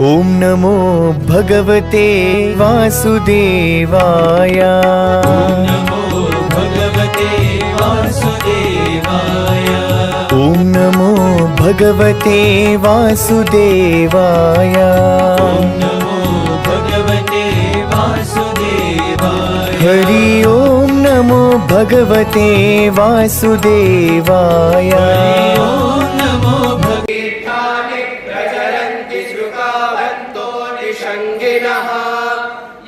ॐ नमो भगवते वासुदेवाय। ॐ नमो भगवते वासुदेवाय। ॐ नमो भगवते वासुदेवाय। ॐ नमो भगवते वासुदेवाय। हरि ॐ नमो भगवते वासुदेवाय। ॐ नमो तीर्थानि प्रचरन्ति श्रुतावन्तो निषङ्गिणः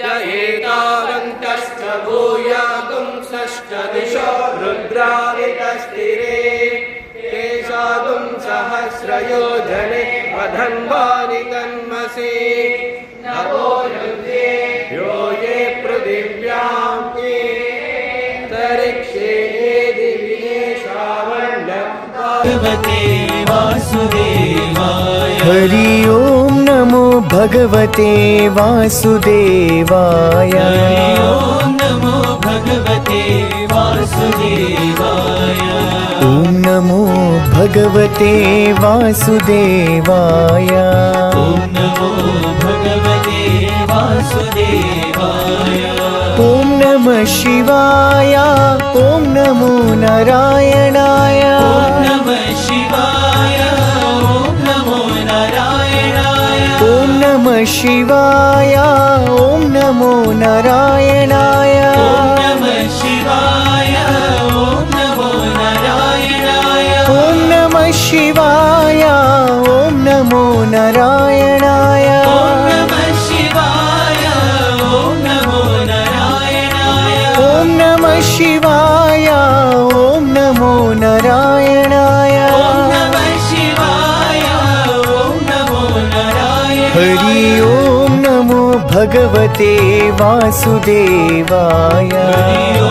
य एतावन्तश्च भूयागुं षष्ठदिशो रुद्रावितस्थिरे तेषागुं सहस्रयोजने वधन्वानि तन्मसि नवो युद्धे यो ये पृथिव्यां ये तरिक्षे दिव्ये श्रावण्यं भगवते वासुदेवाय। हरि ॐ नमो भगवते वासुदेवाय। ॐ नमो भगवते वासुदेवाय। ॐ नमो भगवते वासुदेवाय। ॐ नमो भगवते वासुदेवाय। ॐ नमः शिवाय। ॐ नमो नारायणाय। ॐ नमः शिवाय। ॐ नमो नारायणाय। ॐ नमः शिवाय। ॐ नमो नारायणाय। ॐ नमः शिवाय। ॐ नमो नारायणाय। ॐ नमः शिवाय। ॐ नमो नारायणाय। ॐ नमः शिवाय। ॐ नमो नारायणाय। ॐ नमः शिवाय। ॐ नमो नारायणाय। ॐ नमः शिवाय। ॐ नमो नारायणाय। हरि ॐ नमो भगवते वासुदेवाय। हरि ॐ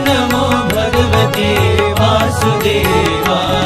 नमो भगवते वासुदेवाय।